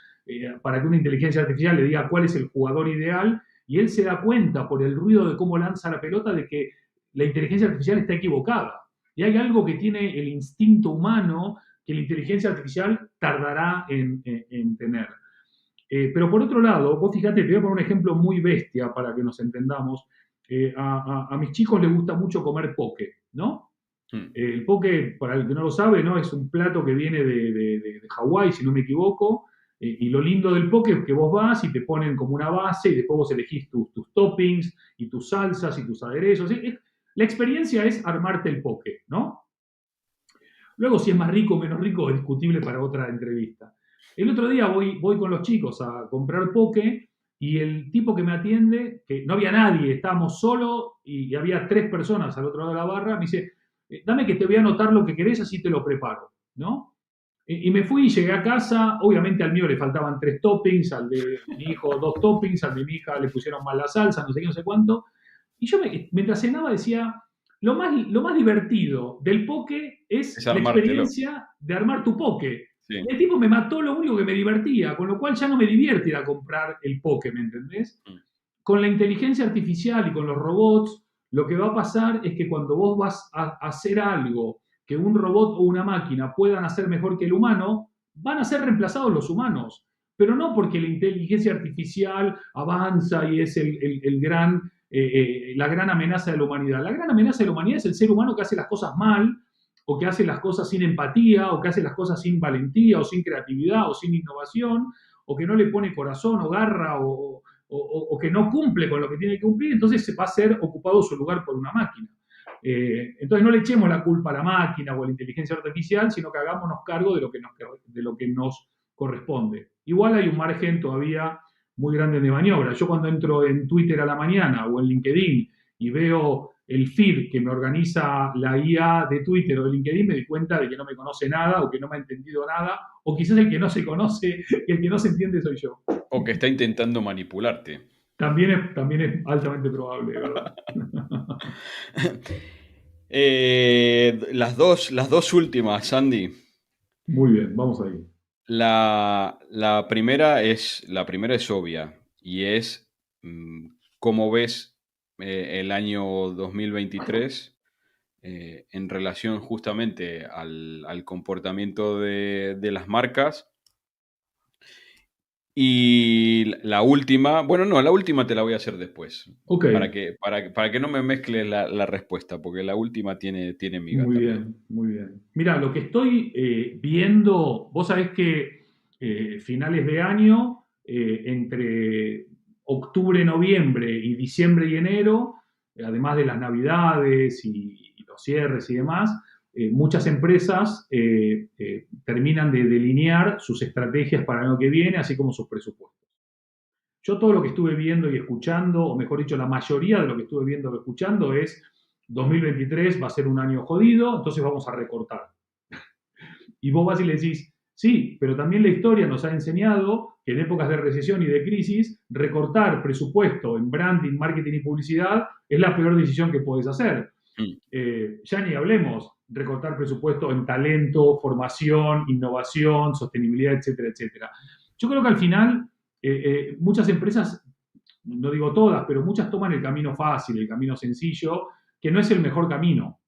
para que una inteligencia artificial le diga cuál es el jugador ideal, y él se da cuenta por el ruido de cómo lanza la pelota de que la inteligencia artificial está equivocada. Y hay algo que tiene el instinto humano que la inteligencia artificial tardará en tener. Pero por otro lado, vos fíjate, te voy a poner un ejemplo muy bestia para que nos entendamos. A mis chicos les gusta mucho comer poke, ¿no? Mm. El poke, para el que no lo sabe, ¿no? Es un plato que viene de Hawái, si no me equivoco. Y lo lindo del poke es que vos vas y te ponen como una base y después vos elegís tus toppings y tus salsas y tus aderezos. La experiencia es armarte el poke, ¿no? Luego, si es más rico o menos rico, es discutible para otra entrevista. El otro día voy con los chicos a comprar poke y el tipo que me atiende, que no había nadie, estábamos solos y había 3 personas al otro lado de la barra, me dice, dame que te voy a anotar lo que querés, así te lo preparo, ¿no? Y me fui y llegué a casa, obviamente al mío le faltaban 3 toppings, al de mi hijo 2 toppings, al de mi hija le pusieron mal la salsa, no sé qué, no sé cuánto. Y yo mientras cenaba decía, lo más divertido del poke Es es la armártelo. experiencia de armar tu poke. Sí. El tipo me mató lo único que me divertía, con lo cual ya no me divierte ir a comprar el poke, ¿me entendés? Mm. Con la inteligencia artificial y con los robots, lo que va a pasar es que cuando vos vas a hacer algo que un robot o una máquina puedan hacer mejor que el humano, van a ser reemplazados los humanos. Pero no porque la inteligencia artificial avanza y es la gran amenaza de la humanidad. La gran amenaza de la humanidad es el ser humano que hace las cosas mal, o que hace las cosas sin empatía, o que hace las cosas sin valentía, o sin creatividad, o sin innovación, o que no le pone corazón o garra, o que no cumple con lo que tiene que cumplir, entonces se va a ser ocupado su lugar por una máquina. Entonces no le echemos la culpa a la máquina o a la inteligencia artificial, sino que hagámonos cargo de lo que nos corresponde. Igual hay un margen todavía muy grande de maniobra. Yo cuando entro en Twitter a la mañana o en LinkedIn y veo el feed que me organiza la IA de Twitter o de LinkedIn, me doy cuenta de que no me conoce nada o que no me ha entendido nada, o quizás el que no se conoce, el que no se entiende soy yo. O que está intentando manipularte. También es altamente probable, ¿verdad? Las dos últimas, Sandy. Muy bien, vamos ahí. La primera es obvia y es cómo ves el año 2023 en relación justamente al comportamiento de las marcas. Y la última, bueno, no, la última te la voy a hacer después, Ok, para que no me mezcle la respuesta, porque la última tiene miga muy también. bien, muy bien. Mira, lo que estoy viendo, vos sabés que finales de año, entre octubre, noviembre y diciembre y enero, además de las navidades y los cierres y demás, muchas empresas terminan de delinear sus estrategias para el año que viene, así como sus presupuestos. Yo todo lo que estuve viendo y escuchando, o mejor dicho, la mayoría de lo que estuve viendo y escuchando es 2023 va a ser un año jodido, entonces vamos a recortar. Y vos vas y le decís, sí, pero también la historia nos ha enseñado que en épocas de recesión y de crisis, recortar presupuesto en branding, marketing y publicidad es la peor decisión que puedes hacer. Mm. Ya ni hablemos recortar presupuesto en talento, formación, innovación, sostenibilidad, etcétera, etcétera. Yo creo que al final muchas empresas no digo todas, pero muchas toman el camino fácil, el camino sencillo, que no es el mejor camino,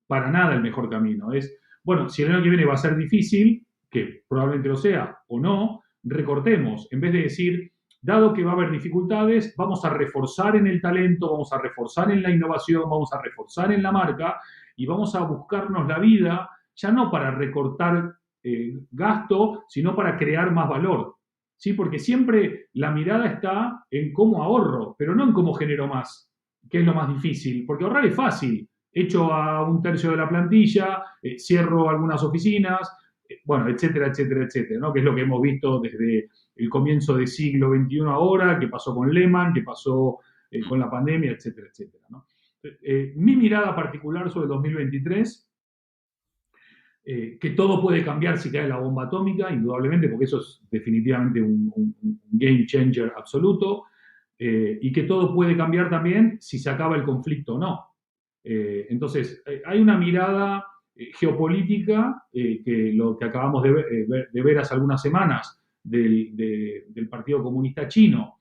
para nada el mejor camino. Es, bueno, si el año que viene va a ser difícil, que probablemente lo sea o no, recortemos, en vez de decir, dado que va a haber dificultades, vamos a reforzar en el talento, vamos a reforzar en la innovación, vamos a reforzar en la marca y vamos a buscarnos la vida, ya no para recortar gasto, sino para crear más valor. ¿Sí? Porque siempre la mirada está en cómo ahorro, pero no en cómo genero más, que es lo más difícil, porque ahorrar es fácil. Echo a un tercio de la plantilla, cierro algunas oficinas, bueno, etcétera, etcétera, etcétera, ¿no? Que es lo que hemos visto desde el comienzo del siglo XXI ahora, que pasó con Lehman, que pasó con la pandemia, etcétera, etcétera, ¿no? Mi mirada particular sobre el 2023, que todo puede cambiar si cae la bomba atómica, indudablemente, porque eso es definitivamente un game changer absoluto, y que todo puede cambiar también si se acaba el conflicto o no. Entonces, hay una mirada geopolítica que lo que acabamos de ver hace algunas semanas del Partido Comunista Chino,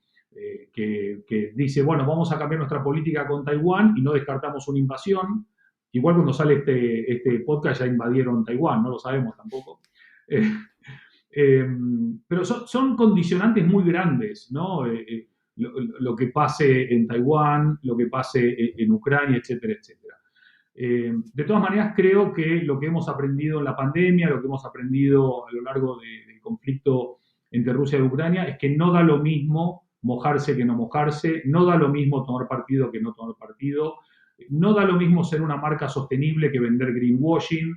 que dice, bueno, vamos a cambiar nuestra política con Taiwán y no descartamos una invasión. Igual cuando sale este podcast ya invadieron Taiwán, no lo sabemos tampoco. Eh, eh, pero son condicionantes muy grandes, ¿no? Lo que pase en Taiwán, lo que pase en Ucrania, etcétera, etcétera. De todas maneras, creo que lo que hemos aprendido en la pandemia, lo que hemos aprendido a lo largo del conflicto entre Rusia y Ucrania, es que no da lo mismo mojarse que no mojarse, no da lo mismo tomar partido que no tomar partido, no da lo mismo ser una marca sostenible que vender greenwashing,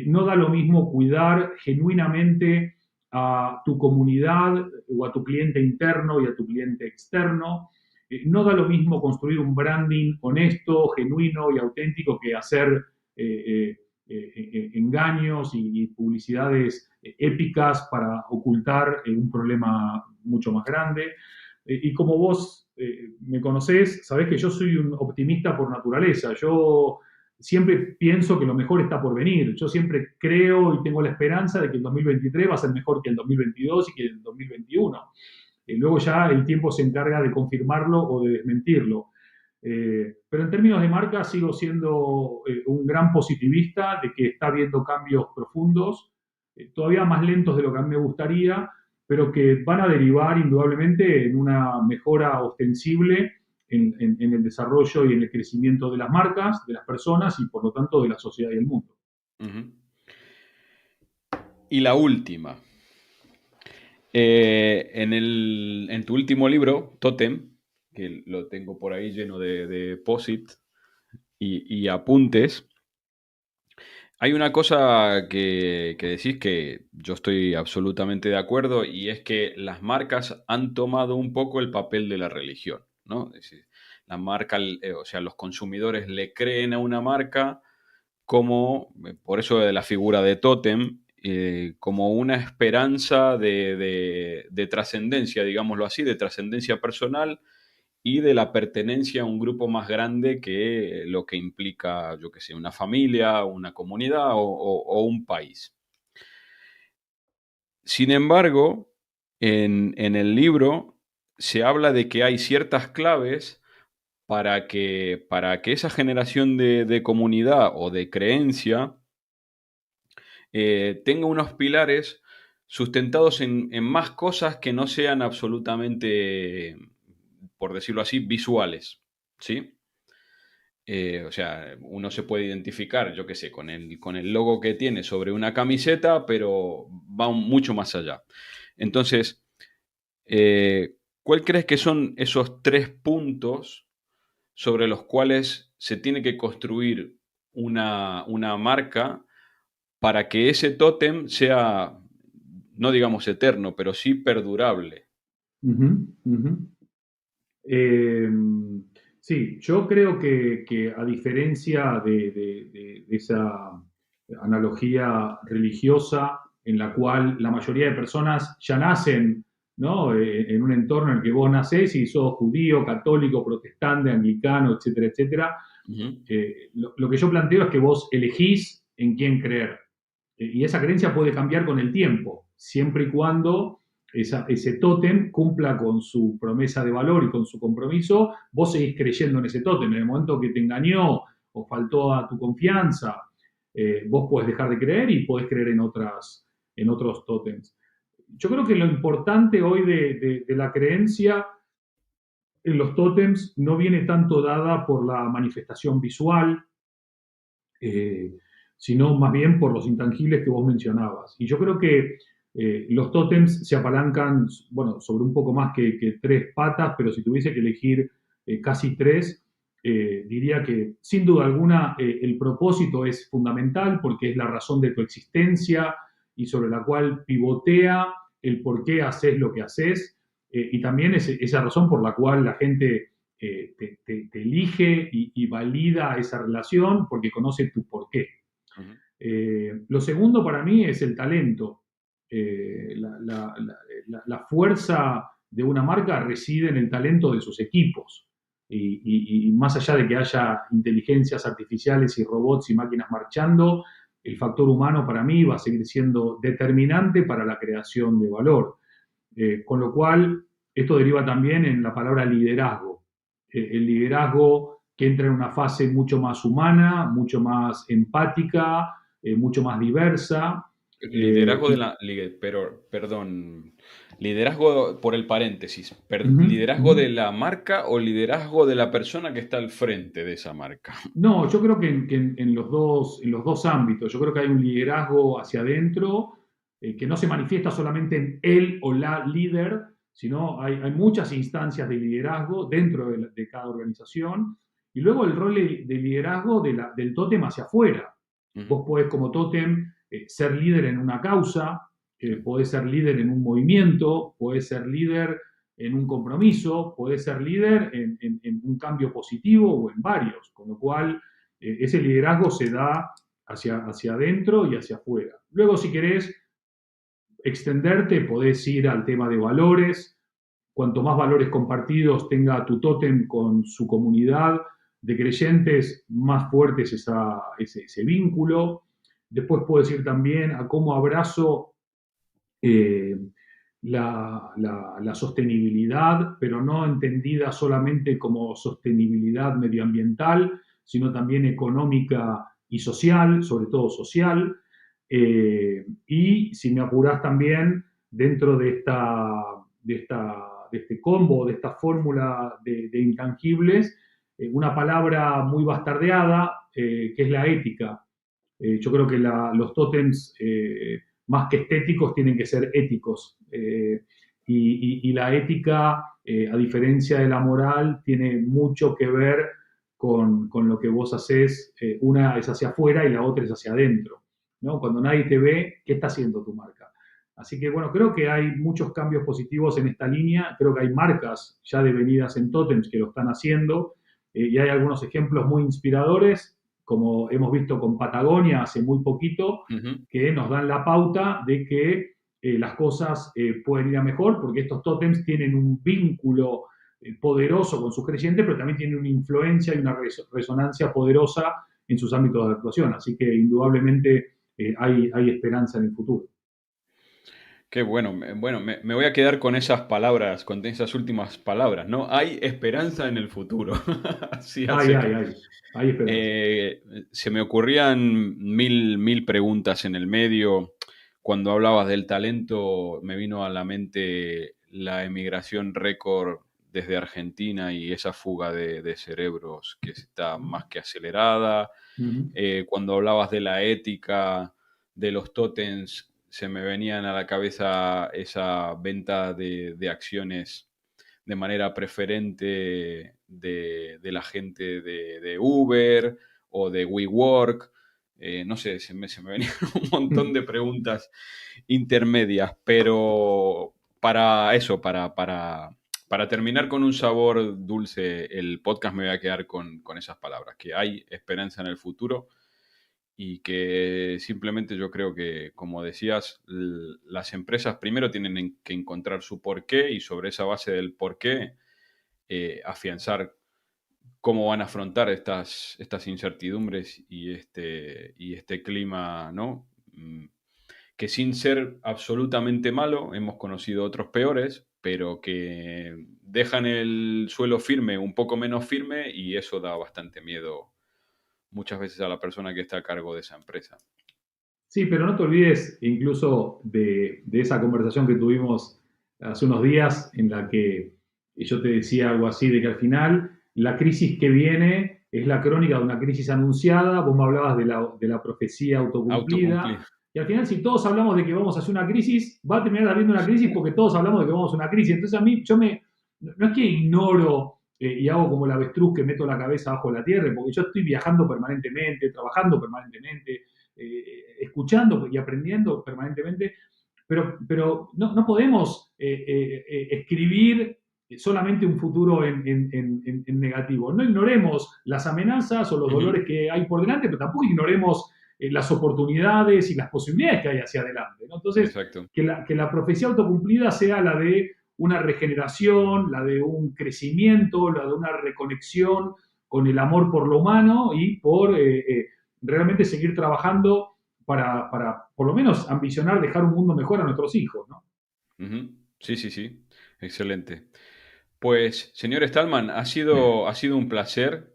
no da lo mismo cuidar genuinamente a tu comunidad o a tu cliente interno y a tu cliente externo. No da lo mismo construir un branding honesto, genuino y auténtico que hacer engaños y publicidades épicas para ocultar un problema mucho más grande. Y como vos me conocés, sabés que yo soy un optimista por naturaleza. Yo siempre pienso que lo mejor está por venir. Yo siempre creo y tengo la esperanza de que el 2023 va a ser mejor que el 2022 y que el 2021. Luego ya el tiempo se encarga de confirmarlo o de desmentirlo. Pero en términos de marca sigo siendo un gran positivista de que está habiendo cambios profundos, todavía más lentos de lo que a mí me gustaría, pero que van a derivar indudablemente en una mejora ostensible en el desarrollo y en el crecimiento de las marcas, de las personas y por lo tanto de la sociedad y el mundo. Uh-huh. Y la última. En tu último libro, Totem, que lo tengo por ahí lleno de post-it y apuntes, hay una cosa que decís que yo estoy absolutamente de acuerdo y es que las marcas han tomado un poco el papel de la religión, ¿no? Es decir, la marca, o sea, los consumidores le creen a una marca como, por eso de la figura de Tótem, como una esperanza de trascendencia, digámoslo así, de trascendencia personal y de la pertenencia a un grupo más grande que lo que implica, yo qué sé, una familia, una comunidad o un país. Sin embargo, en el libro se habla de que hay ciertas claves para que esa generación de comunidad o de creencia tenga unos pilares sustentados en más cosas que no sean absolutamente, por decirlo así, visuales, ¿sí? O sea, uno se puede identificar, yo qué sé, con el logo que tiene sobre una camiseta, pero va mucho más allá. Entonces, ¿cuál crees que son esos 3 puntos sobre los cuales se tiene que construir una marca para que ese tótem sea, no digamos eterno, pero sí perdurable? Uh-huh, uh-huh. Eh, sí, yo creo que a diferencia de esa analogía religiosa en la cual la mayoría de personas ya nacen, ¿no? En un entorno en el que vos nacés y sos judío, católico, protestante, anglicano, etcétera, etcétera, Uh-huh. lo que yo planteo es que vos elegís en quién creer. Y esa creencia puede cambiar con el tiempo, siempre y cuando ese tótem cumpla con su promesa de valor y con su compromiso, vos seguís creyendo en ese tótem. En el momento que te engañó o faltó a tu confianza, vos podés dejar de creer y podés creer en otros tótems. Yo creo que lo importante hoy de la creencia en los tótems no viene tanto dada por la manifestación visual, eh, sino más bien por los intangibles que vos mencionabas. Y yo creo que los tótems se apalancan, bueno, sobre un poco más que tres patas, pero si tuviese que elegir casi tres, diría que sin duda alguna el propósito es fundamental porque es la razón de tu existencia y sobre la cual pivotea el por qué haces lo que haces, y también es esa razón por la cual la gente te elige y valida esa relación porque conoce tu porqué. Ujú. Lo segundo para mí es el talento. La fuerza de una marca reside en el talento de sus equipos. Y más allá de que haya inteligencias artificiales y robots y máquinas marchando, el factor humano para mí va a seguir siendo determinante para la creación de valor. Con lo cual, esto deriva también en la palabra liderazgo. El liderazgo que entra en una fase mucho más humana, mucho más empática, mucho más diversa. Liderazgo de Y, la... Pero, perdón, liderazgo por el paréntesis. uh-huh, ¿Liderazgo uh-huh. de la marca o liderazgo de la persona que está al frente de esa marca? No, yo creo que en los dos ámbitos, yo creo que hay un liderazgo hacia adentro que no se manifiesta solamente en él o la líder, sino hay muchas instancias de liderazgo dentro de cada organización, y luego el rol de liderazgo del tótem hacia afuera. Ujú. Vos podés como tótem ser líder en una causa, Sí. podés ser líder en un movimiento, podés ser líder en un compromiso, podés ser líder en un cambio positivo o en varios, con lo cual ese liderazgo se da hacia adentro y hacia afuera. Luego, si querés extenderte, podés ir al tema de valores. Cuanto más valores compartidos tenga tu tótem con su comunidad de creyentes, más fuerte es ese vínculo. Después puedes ir también a cómo abrazo eh, la sostenibilidad, pero no entendida solamente como sostenibilidad medioambiental, sino también económica y social, sobre todo social. Y si me apuras también dentro de este combo, de esta fórmula de intangibles, una palabra muy bastardeada, que es la ética. Yo creo que los tótems, más que estéticos, tienen que ser éticos. Y la ética, a diferencia de la moral, tiene mucho que ver con lo que vos haces. Una es hacia afuera y la otra es hacia adentro, ¿no? Cuando nadie te ve, ¿qué está haciendo tu marca? Así que bueno, creo que hay muchos cambios positivos en esta línea. Creo que hay marcas ya devenidas en tótems que lo están haciendo, y hay algunos ejemplos muy inspiradores como hemos visto con Patagonia hace muy poquito, Ujú. que nos dan la pauta de que las cosas pueden ir a mejor, porque estos tótems tienen un vínculo poderoso con sus creyentes, pero también tienen una influencia y una resonancia poderosa en sus ámbitos de actuación. Así que indudablemente hay esperanza en el futuro. Qué bueno. Bueno, me voy a quedar con esas palabras, con esas últimas palabras, ¿no? Hay esperanza en el futuro. Así a secas. Hay esperanza. Eh, Se me ocurrían mil preguntas en el medio. Cuando hablabas del talento, me vino a la mente la emigración récord desde Argentina y esa fuga de cerebros que está más que acelerada. Uh -huh. Cuando hablabas de la ética, de los tótems, se me venían a la cabeza esa venta de acciones de manera preferente de la gente de Uber o de WeWork. No sé, se me venían un montón de preguntas intermedias, pero para eso, para terminar con un sabor dulce, el podcast me voy a quedar con esas palabras, que hay esperanza en el futuro y que simplemente yo creo que, como decías, las empresas primero tienen que encontrar su porqué y sobre esa base del porqué afianzar cómo van a afrontar estas incertidumbres y este clima, ¿no? que sin ser absolutamente malo, hemos conocido otros peores, pero que dejan el suelo firme un poco menos firme y eso da bastante miedo muchas veces a la persona que está a cargo de esa empresa. Sí, pero no te olvides incluso de esa conversación que tuvimos hace unos días en la que yo te decía algo así, de que al final la crisis que viene es la crónica de una crisis anunciada, vos me hablabas de la profecía autocumplida, Autocumplir. y al final si todos hablamos de que vamos hacia una crisis, va a terminar habiendo una crisis porque todos hablamos de que vamos a una crisis. Entonces a mí, no es que ignoro y hago como el avestruz que meto la cabeza bajo la tierra, porque yo estoy viajando permanentemente, trabajando permanentemente, escuchando y aprendiendo permanentemente, pero no podemos escribir solamente un futuro en negativo. No ignoremos las amenazas o los Ujú. dolores que hay por delante, pero tampoco ignoremos las oportunidades y las posibilidades que hay hacia adelante, ¿no? Entonces, Exacto. que la profecía autocumplida sea la de una regeneración, la de un crecimiento, la de una reconexión con el amor por lo humano y por realmente seguir trabajando para por lo menos ambicionar dejar un mundo mejor a nuestros hijos, ¿no? Ujú. Sí, sí, sí. Excelente. Pues, señor Stallman, ha sido un placer.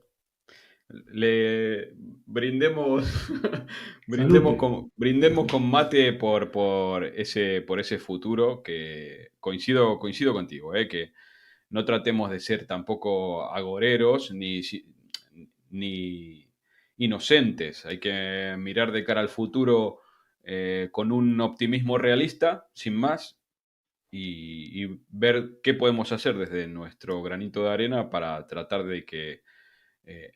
Le brindemos, Salute. brindemos con mate por ese futuro que coincido contigo, que no tratemos de ser tampoco agoreros ni inocentes. Hay que mirar de cara al futuro con un optimismo realista, sin más, y ver qué podemos hacer desde nuestro granito de arena para tratar de que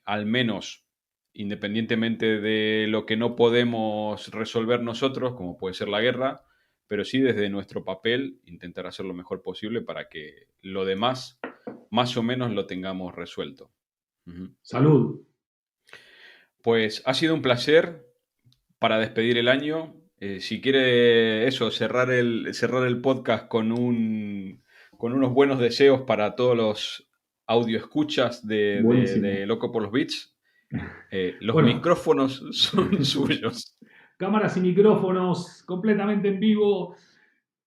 al menos, independientemente de lo que no podemos resolver nosotros, como puede ser la guerra, pero sí desde nuestro papel intentar hacer lo mejor posible para que lo demás más o menos lo tengamos resuelto. Ujú. Salud. Pues ha sido un placer para despedir el año. Si quiere eso, cerrar el podcast con unos buenos deseos para todos los audio escuchas Buenísimo. de Loco por los Beats, los Bueno, micrófonos son suyos. cámaras y micrófonos completamente en vivo.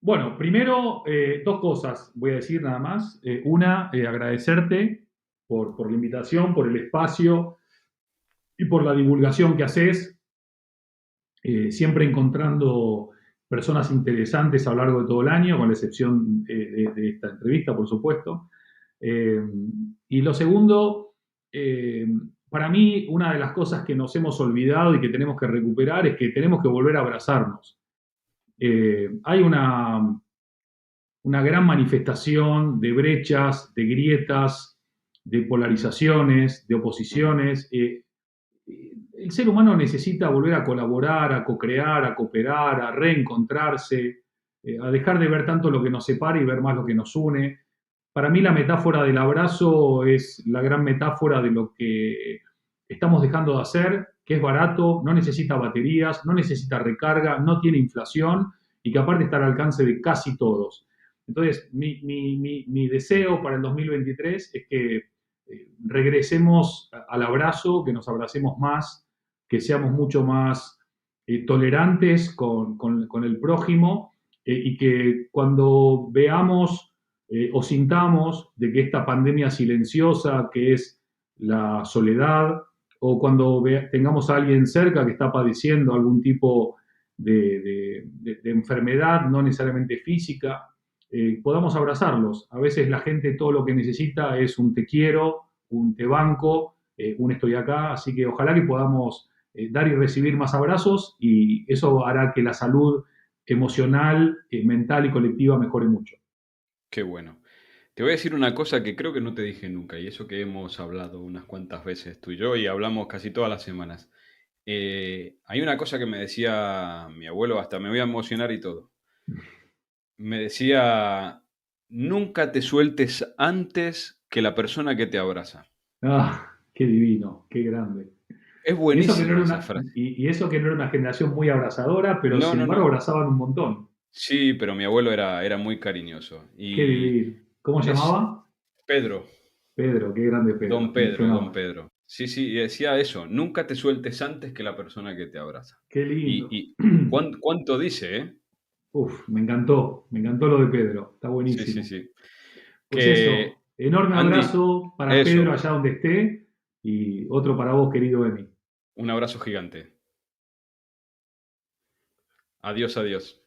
Bueno, primero, dos cosas voy a decir nada más. Una, agradecerte por la invitación, por el espacio y por la divulgación que haces, siempre encontrando personas interesantes a lo largo de todo el año, con la excepción de esta entrevista, por supuesto. Eh, y lo segundo, eh, para mí, una de las cosas que nos hemos olvidado y que tenemos que recuperar es que tenemos que volver a abrazarnos. Hay una gran manifestación de brechas, de grietas, de polarizaciones, de Ujú. oposiciones. El ser humano necesita volver a colaborar, a co-crear, a cooperar, a reencontrarse, a dejar de ver tanto lo que nos separa y ver más lo que nos une. Para mí la metáfora del abrazo es la gran metáfora de lo que estamos dejando de hacer, que es barato, no necesita baterías, no necesita recarga, no tiene inflación y que aparte está al alcance de casi todos. Entonces, mi deseo para el 2023 es que regresemos al abrazo, que nos abracemos más, que seamos mucho más tolerantes con el prójimo y que cuando veamos o sintamos de que esta pandemia silenciosa que es la soledad, o cuando tengamos a alguien cerca que está padeciendo algún tipo de enfermedad, no necesariamente física, podamos abrazarlos. A veces la gente todo lo que necesita es un te quiero, un te banco, un estoy acá, así que ojalá que podamos dar y recibir más abrazos y eso hará que la salud emocional, mental y colectiva mejore mucho. Qué bueno. Te voy a decir una cosa que creo que no te dije nunca, y eso que hemos hablado unas cuantas veces tú y yo, y hablamos casi todas las semanas. Hay una cosa que me decía mi abuelo, hasta me voy a emocionar y todo. Me decía, nunca te sueltes antes que la persona que te abraza. Ah, qué divino, qué grande. Es Y eso que no era buenísima esa frase. y eso que no era una generación muy abrazadora, pero No, sin no, embargo no. abrazaban un montón. Sí, pero mi abuelo era muy cariñoso. Qué Y divino. ¿Cómo es llamaba? Pedro, Pedro, qué grande Pedro. Me Don suena, Pedro. Sí, sí, y decía eso, nunca te sueltes antes que la persona que te abraza. Qué Y, lindo. cuánto dice, ¿eh? Uf, me encantó lo de Pedro, está Sí, sí, buenísimo. sí. Pues Que, eso, enorme Andy, abrazo para Pedro eso, allá donde esté y otro para vos, querido Emi. un abrazo gigante. Adiós, adiós.